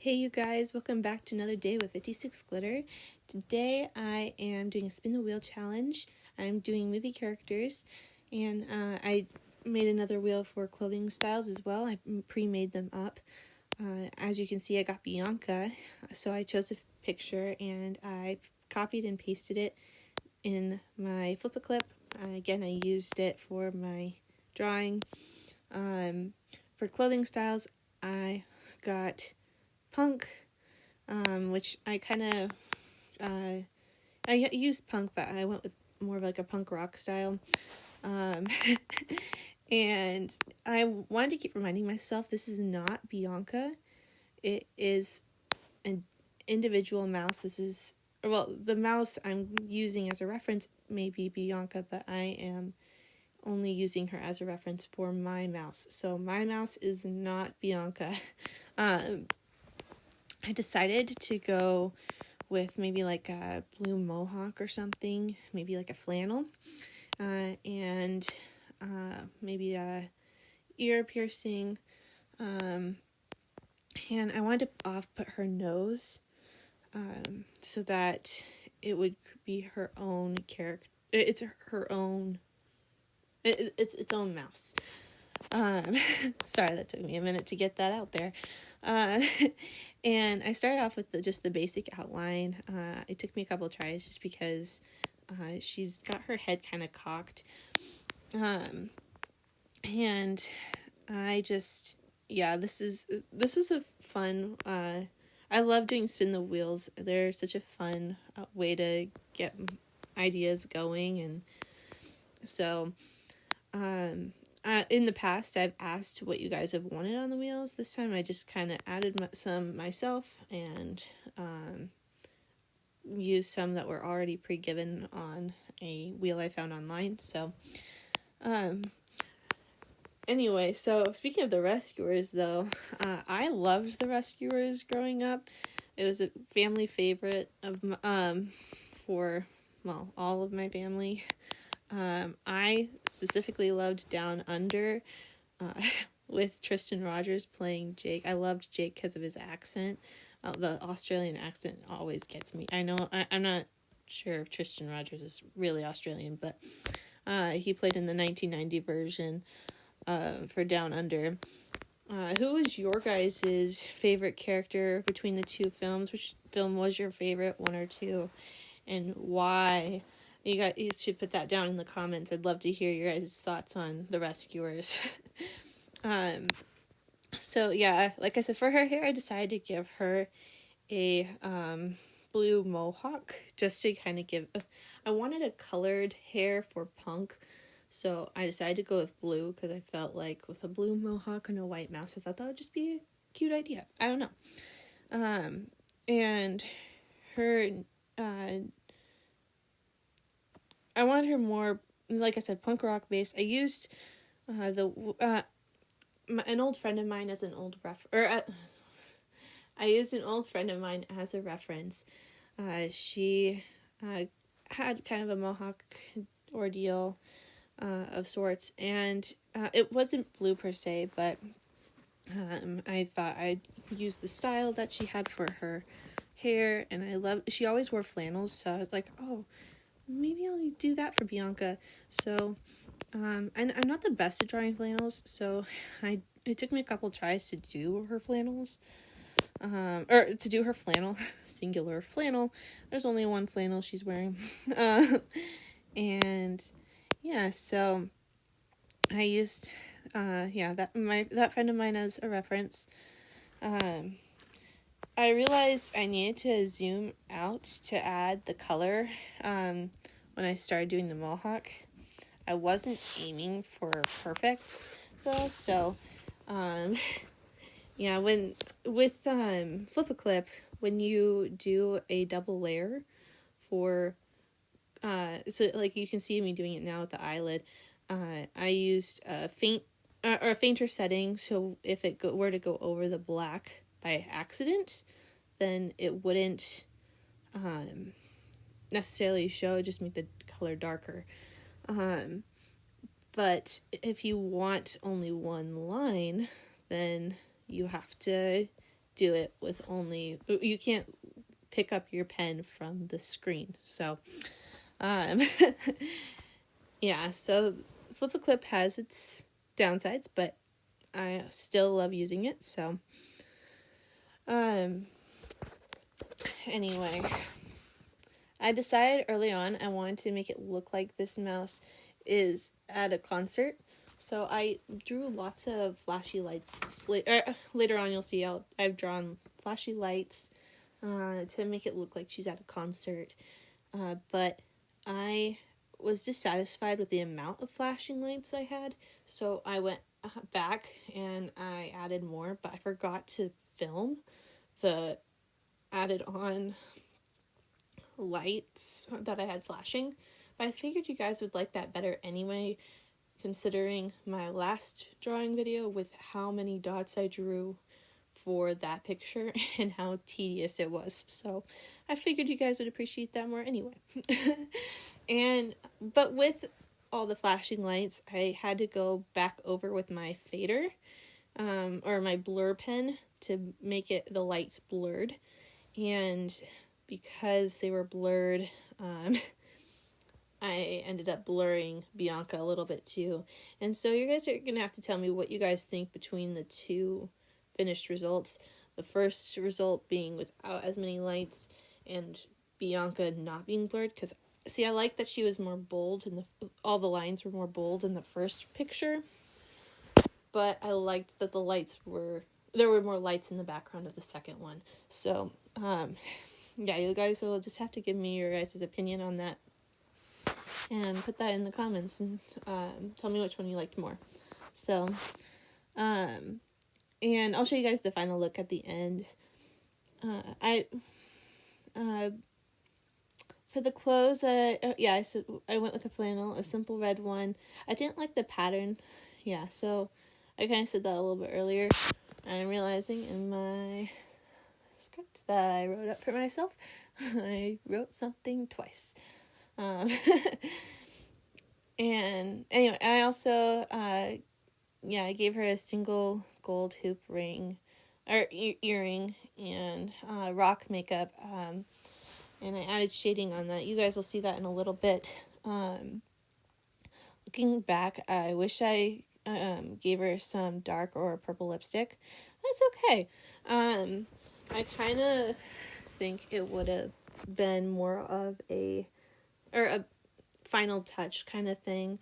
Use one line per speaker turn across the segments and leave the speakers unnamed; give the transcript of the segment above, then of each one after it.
Hey you guys, welcome back to another day with 56 Glitter. Today I am doing a spin the wheel challenge. I'm doing movie characters, and I made another wheel for clothing styles as well. I pre-made them up. As you can see, I got Bianca, so I chose a picture and I copied and pasted it in my Flip-A-Clip. Again, I used it for my drawing. For clothing styles, I got punk, which I kind of, I used punk, but I went with more of like a punk rock style. And I wanted to keep reminding myself this is not Bianca. It is an individual mouse. The mouse I'm using as a reference may be Bianca, but I am only using her as a reference for my mouse. So my mouse is not Bianca. I decided to go with maybe like a blue mohawk or something, maybe like a flannel, and maybe a ear piercing, and I wanted to put her nose, so that it would be her own character. It's her own. It's its own mouse. Sorry, that took me a minute to get that out there. And I started off with just the basic outline. It took me a couple tries just because she's got her head kind of cocked. And I just, this was a fun, I love doing spin the wheels. They're such a fun way to get ideas going. And so, in the past, I've asked what you guys have wanted on the wheels. This time, I just kind of added some myself and used some that were already pre-given on a wheel I found online. So, anyway, so speaking of the Rescuers, though, I loved the Rescuers growing up. It was a family favorite of for all of my family. I specifically loved Down Under, with Tristan Rogers playing Jake. I loved Jake because of his accent. The Australian accent always gets me. I know, I'm not sure if Tristan Rogers is really Australian, but he played in the 1990 version for Down Under. Who was your guys' favorite character between the two films? Which film was your favorite, one or two, and why? You guys should put that down in the comments. I'd love to hear your guys' thoughts on the Rescuers. So yeah, like I said, for her hair, I decided to give her a blue mohawk just to kind of give. I wanted a colored hair for punk, so I decided to go with blue because I felt like with a blue mohawk and a white mouse, I thought that would just be a cute idea. I don't know. And her. I wanted her more, like I said, punk rock based. I used an old friend of mine as an old I used an old friend of mine as a reference. She had kind of a mohawk ordeal of sorts, and it wasn't blue per se, but I thought I'd use the style that she had for her hair, and she always wore flannels, so I was like, oh, maybe I'll do that for Bianca. So, and I'm not the best at drawing flannels, so it took me a couple tries to do her flannels, or to do her flannel, singular flannel. There's only one flannel she's wearing, and yeah, so I used, that friend of mine as a reference. I realized I needed to zoom out to add the color when I started doing the mohawk. I wasn't aiming for perfect though, so when with Flip-A-Clip, when you do a double layer for so like you can see me doing it now with the eyelid, I used a fainter setting, so if it were to go over the black by accident, then it wouldn't necessarily show, just make the color darker. But if you want only one line, then you have to do it with you can't pick up your pen from the screen. So, yeah, so Flip a Clip has its downsides, but I still love using it. So, anyway, I decided early on I wanted to make it look like this mouse is at a concert. So I drew lots of flashy lights. Later on you'll see I've drawn flashy lights to make it look like she's at a concert. But I was dissatisfied with the amount of flashing lights I had. So I went back and I added more, but I forgot to film the added on lights that I had flashing. But I figured you guys would like that better anyway, considering my last drawing video with how many dots I drew for that picture and how tedious it was. So I figured you guys would appreciate that more anyway. But with all the flashing lights, I had to go back over with my fader or my blur pen to make the lights blurred. And because they were blurred, I ended up blurring Bianca a little bit too. And so you guys are going to have to tell me what you guys think between the two finished results. The first result being without as many lights and Bianca not being blurred. Because, see, I like that she was more bold and all the lines were more bold in the first picture. But I liked that there were more lights in the background of the second one. So, yeah, you guys will just have to give me your guys' opinion on that. And put that in the comments and tell me which one you liked more. So, and I'll show you guys the final look at the end. For the clothes, I said I went with a flannel, a simple red one. I didn't like the pattern. Yeah, so I kind of said that a little bit earlier. I'm realizing in my script that I wrote up for myself, I wrote something twice. And anyway, I also, I gave her a single gold hoop ring, or earring, and rock makeup, and I added shading on that. You guys will see that in a little bit. Looking back, I wish I gave her some dark or purple lipstick. That's okay. I kind of think it would have been more of a final touch kind of thing.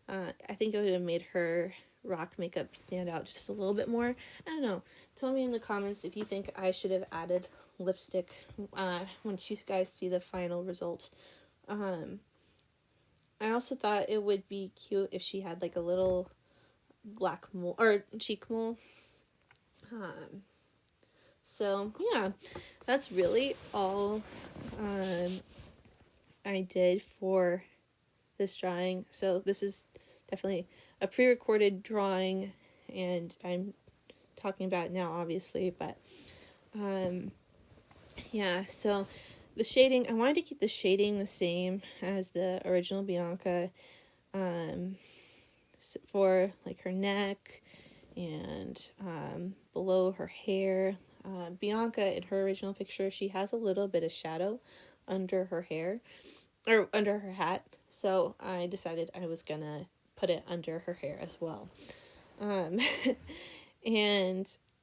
I think it would have made her rock makeup stand out just a little bit more. I don't know. Tell me in the comments if you think I should have added lipstick once you guys see the final result. I also thought it would be cute if she had like a little black mole or cheek mole. So yeah, that's really all I did for this drawing. So this is definitely a pre-recorded drawing and I'm talking about it now obviously, but yeah, so the shading, I wanted to keep the shading the same as the original Bianca for like her neck and below her hair. Bianca in her original picture, she has a little bit of shadow under her hair or under her hat, so I decided I was gonna put it under her hair as well. And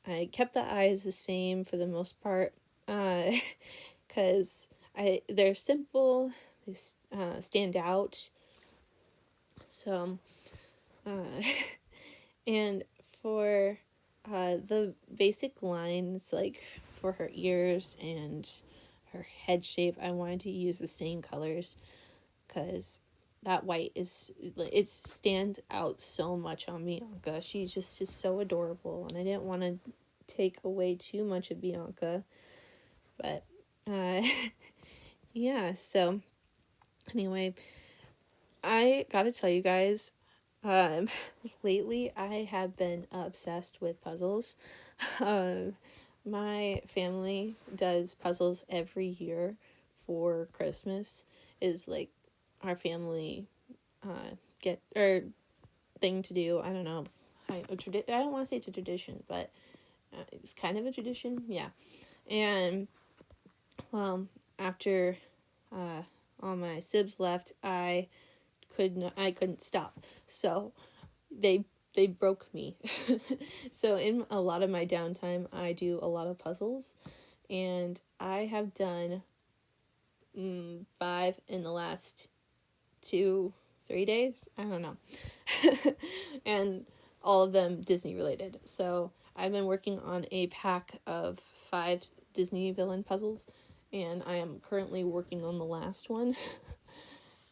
I kept the eyes the same for the most part, because they're simple, they stand out. So, and for the basic lines, like for her ears and her head shape, I wanted to use the same colors because that white it stands out so much on Bianca. She's just so adorable, and I didn't want to take away too much of Bianca, but yeah, so anyway, I gotta tell you guys, lately I have been obsessed with puzzles. My family does puzzles every year for Christmas. Is like our family thing to do. I don't know. I don't want to say it's a tradition, but It's kind of a tradition, yeah. And, well, after all my sibs left, I couldn't stop. So they broke me. So in a lot of my downtime, I do a lot of puzzles, and I have done 5 in the last 2-3 days. I don't know. And all of them Disney related. So I've been working on a pack of 5 Disney villain puzzles, and I am currently working on the last one.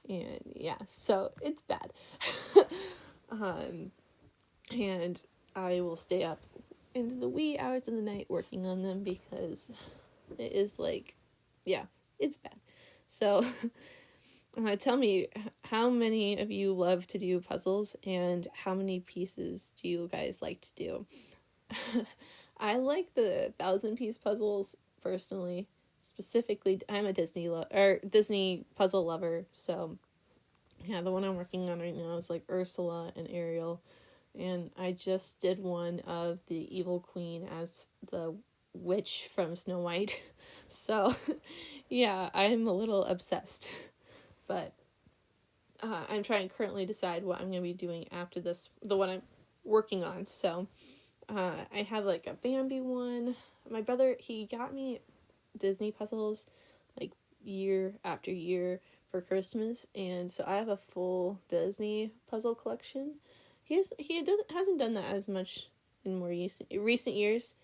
And yeah, so it's bad. And I will stay up into the wee hours of the night working on them because it is like, yeah, it's bad. So tell me, how many of you love to do puzzles, and how many pieces do you guys like to do? I like the 1,000-piece puzzles personally. Specifically, I'm a Disney puzzle lover, so yeah, the one I'm working on right now is like Ursula and Ariel, and I just did one of the evil queen as the witch from Snow White. So yeah, I'm a little obsessed, but I'm trying to currently decide what I'm going to be doing after this, the one I'm working on. So I have like a Bambi one. My brother, he got me Disney puzzles like year after year for Christmas, and so I have a full Disney puzzle collection. He hasn't done that as much in more recent years.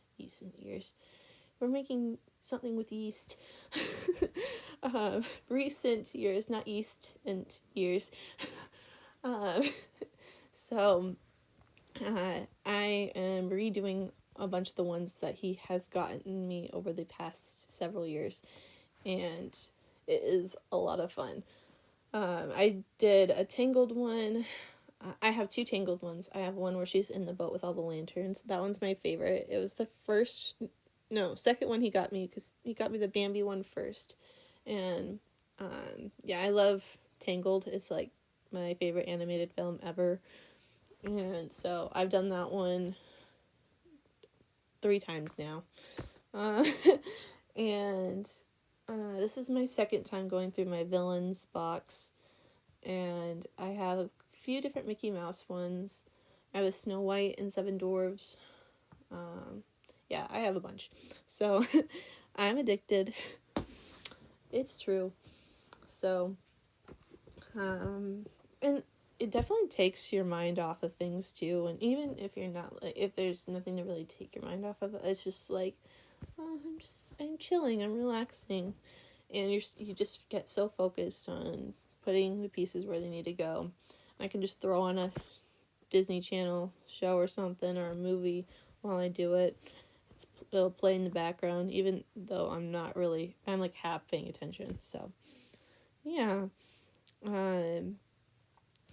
We're making something with yeast. Recent years, not yeast and years. So I am redoing a bunch of the ones that he has gotten me over the past several years, and it is a lot of fun. I did a Tangled one. I have 2 Tangled ones. I have one where she's in the boat with all the lanterns. That one's my favorite. It was the second one he got me, because he got me the Bambi one first. And yeah, I love Tangled. It's like my favorite animated film ever. And so I've done that one 3 times now. And this is my second time going through my villains box, and I have a few different Mickey Mouse ones. I have a Snow White and 7 Dwarves. Yeah, I have a bunch. So I'm addicted. It's true. So and it definitely takes your mind off of things too. And even if you're not, like, if there's nothing to really take your mind off of, it's just like, oh, I'm chilling, I'm relaxing, and you just get so focused on putting the pieces where they need to go. I can just throw on a Disney Channel show or something, or a movie while I do it. It'll play in the background, even though I'm like half paying attention. So yeah.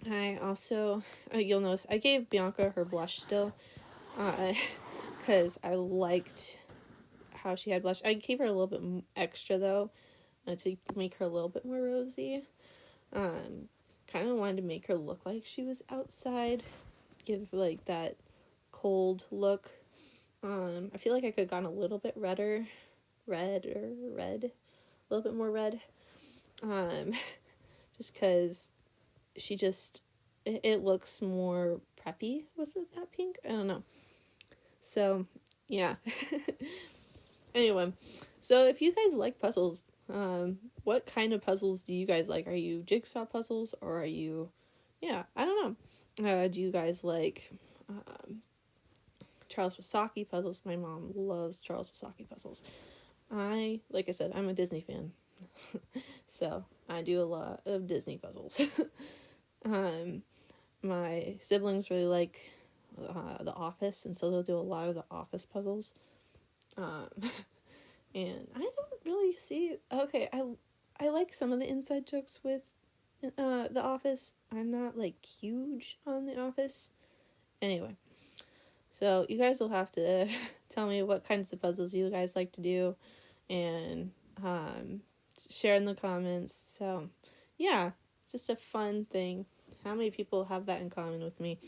I also, you'll notice I gave Bianca her blush still, because I liked how she had blush. I gave her a little bit extra though, to make her a little bit more rosy. Kind of wanted to make her look like she was outside, give like that cold look. I feel like I could have gone a little bit red, a little bit more red. Just because it looks more preppy with that pink. I don't know. So, yeah. Anyway, so if you guys like puzzles, what kind of puzzles do you guys like? Are you jigsaw puzzles, or are you, I don't know. Do you guys like Charles Wasaki puzzles? My mom loves Charles Wasaki puzzles. Like I said, I'm a Disney fan. So I do a lot of Disney puzzles. My siblings really like The Office, and so they'll do a lot of The Office puzzles. And I don't really see, okay, I like some of the inside jokes with The Office. I'm not like huge on The Office. Anyway, so you guys will have to tell me what kinds of puzzles you guys like to do, and share in the comments. So yeah, it's just a fun thing. How many people have that in common with me?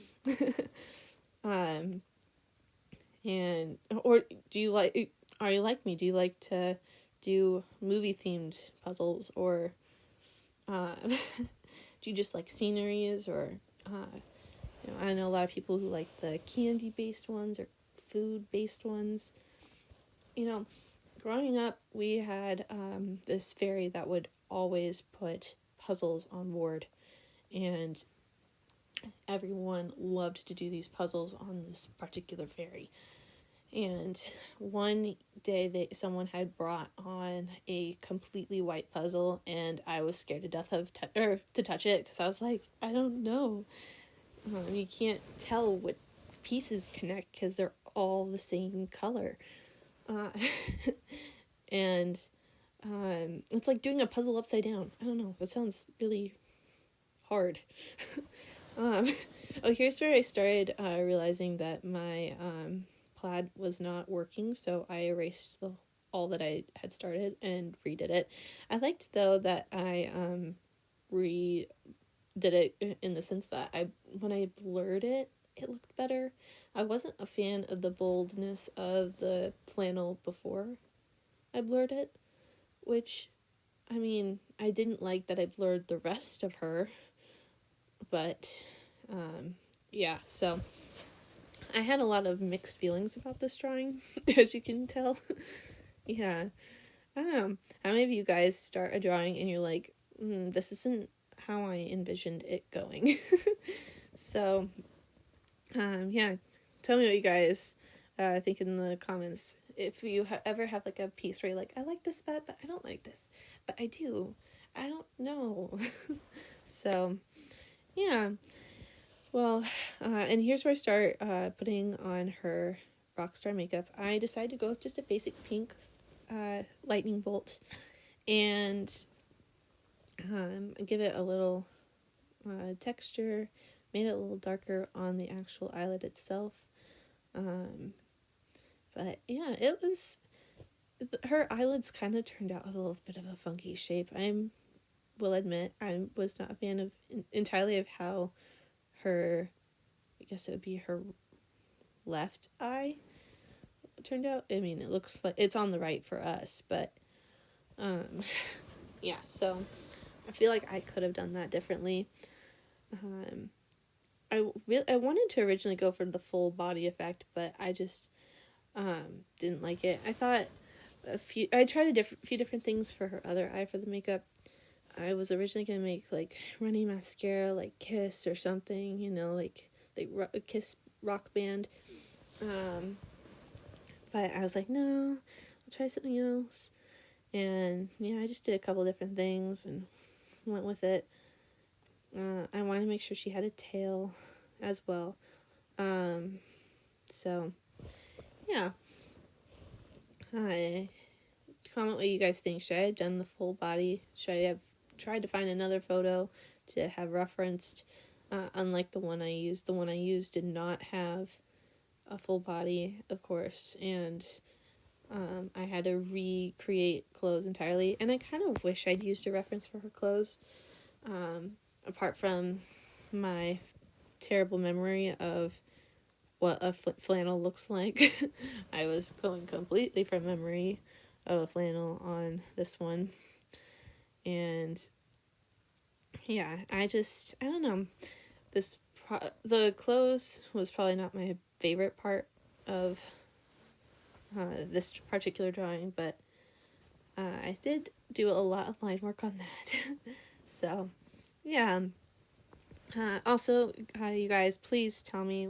And, or are you like me? Do you like to do movie-themed puzzles, or do you just like sceneries, or, I know a lot of people who like the candy-based ones or food-based ones. Growing up, we had this fairy that would always put puzzles on board, and everyone loved to do these puzzles on this particular fairy. And one day someone had brought on a completely white puzzle, and I was scared to death to touch it, because I was like, I don't know. You can't tell what pieces connect because they're all the same color. And it's like doing a puzzle upside down. I don't know. That sounds really hard. Here's where I started realizing that my plaid was not working, so I erased all that I had started and redid it. I liked, though, that I redid it in the sense that when I blurred it, it looked better. I wasn't a fan of the boldness of the flannel before I blurred it, which, I mean, I didn't like that I blurred the rest of her, but, yeah, so I had a lot of mixed feelings about this drawing, as you can tell. Yeah, I don't know, how many of you guys start a drawing and you're like, this isn't how I envisioned it going? So, yeah, tell me what you guys think in the comments. If you ever have like a piece where you're like, I like this but I don't like this, but I do, I don't know. So, yeah, well, and here's where I start putting on her rockstar makeup. I decided to go with just a basic pink lightning bolt, and give it a little texture, made it a little darker on the actual eyelid itself. But yeah, her eyelids kind of turned out a little bit of a funky shape. Will admit, I was not a fan of entirely of how I guess it would be her left eye turned out. I mean, it looks like it's on the right for us, but yeah, so I feel like I could have done that differently. I wanted to originally go for the full body effect, but I just didn't like it. I thought I tried few different things for her other eye for the makeup. I was originally gonna make like runny mascara, like Kiss or something, like Kiss rock band. But I was like, no, I'll try something else. And yeah, I just did a couple different things and went with it. I wanted to make sure she had a tail as well. So yeah. Comment what you guys think. Should I have done the full body? Should I have tried to find another photo to have referenced? Unlike the one I used. The one I used did not have a full body, of course, and I had to recreate clothes entirely, and I kind of wish I'd used a reference for her clothes, apart from my terrible memory of what a flannel looks like. I was going completely from memory of a flannel on this one, and yeah, I don't know, the clothes was probably not my favorite part of this particular drawing, but I did do a lot of line work on that. So yeah, also you guys, please tell me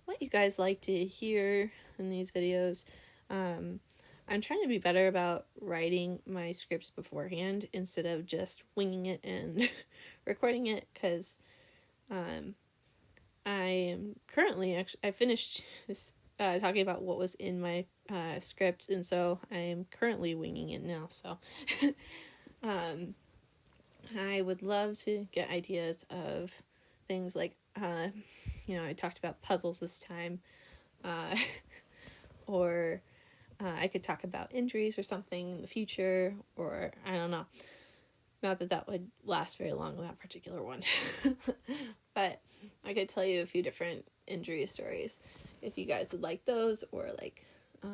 what you guys like to hear in these videos. I'm trying to be better about writing my scripts beforehand instead of just winging it and recording it, because I am currently I finished this talking about what was in my script, and so I am currently winging it now. So I would love to get ideas of things like I talked about puzzles this time, or I could talk about injuries or something in the future, or I don't know. Not that would last very long, that particular one. But I could tell you a few different injury stories. if you guys would like those, or like, I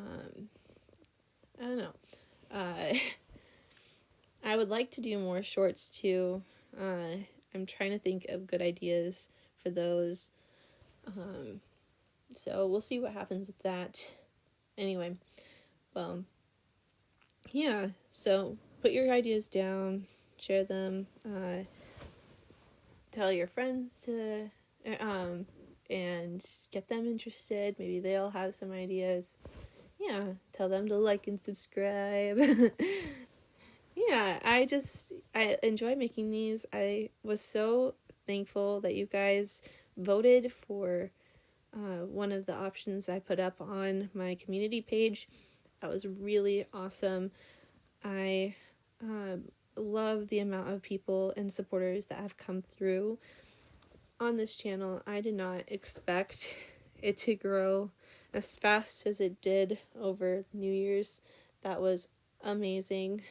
don't know. I would like to do more shorts too. I'm trying to think of good ideas for those. So we'll see what happens with that. Anyway, well, yeah, so put your ideas down, share them, tell your friends to, and get them interested. Maybe they'll have some ideas. Yeah, tell them to like and subscribe. Yeah, I enjoy making these. I was so thankful that you guys voted for one of the options I put up on my community page. That was really awesome. I love the amount of people and supporters that have come through on this channel. I did not expect it to grow as fast as it did over New Year's. That was amazing.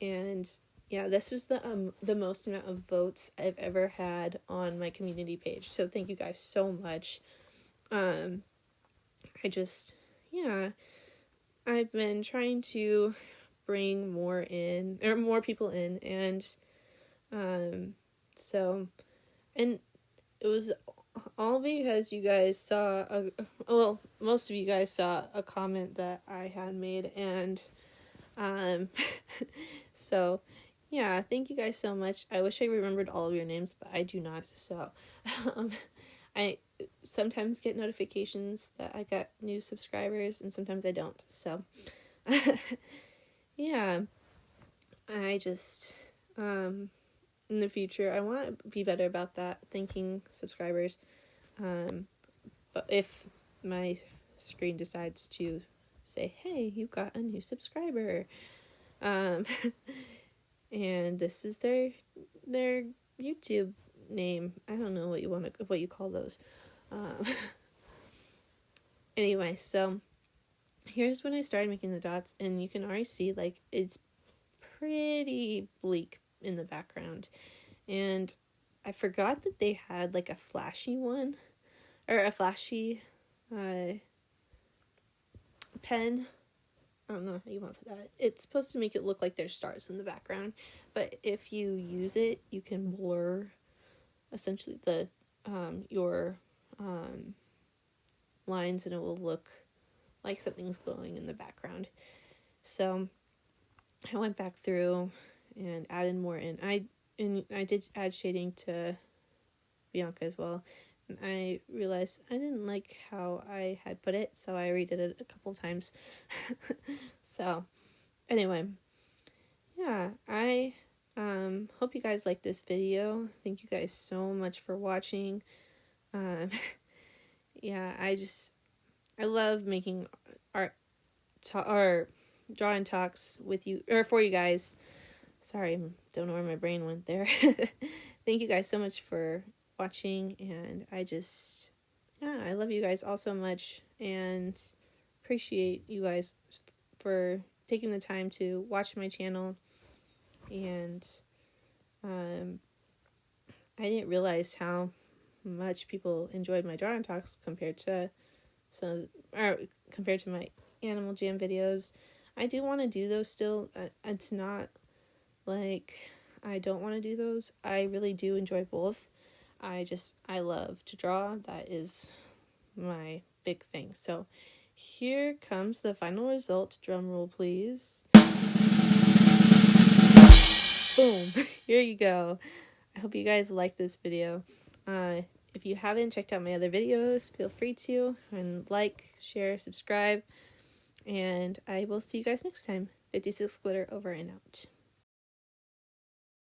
And yeah, this was the most amount of votes I've ever had on my community page. So thank you guys so much. I've been trying to bring more people in, and and it was all because you guys saw most of you guys saw a comment that I had made, and so yeah, thank you guys so much. I wish I remembered all of your names, but I do not, so I sometimes get notifications that I got new subscribers, and sometimes I don't, so yeah, I just in the future I want to be better about that, thanking subscribers, but if my screen decides to say, hey, you got a new subscriber, and this is their YouTube name. I don't know what you call those. Anyway, so here's when I started making the dots, and you can already see like it's pretty bleak in the background, and I forgot that they had like a flashy one, or a flashy pen. I don't know how you want to put that. It's supposed to make it look like there's stars in the background, but if you use it, you can blur essentially the your lines, and it will look like something's glowing in the background. So I went back through and added more in. I did add shading to Bianca as well, and I realized I didn't like how I had put it, so I redid it a couple times. So anyway, yeah, I hope you guys like this video. Thank you guys so much for watching. Yeah, I love making art or drawing talks with you, or for you guys. Sorry, don't know where my brain went there. Thank you guys so much for watching, and I love you guys all so much, and appreciate you guys for taking the time to watch my channel. And I didn't realize how much people enjoyed my drawing talks compared to my Animal Jam videos. I do want to do those still. It's not like I don't want to do those. I really do enjoy both. I love to draw. That is my big thing. So here comes the final result. Drum roll, please. Boom. Here you go. I hope you guys like this video. If you haven't checked out my other videos, feel free to, and like, share, subscribe, and I will see you guys next time. 56 Glitter over and out.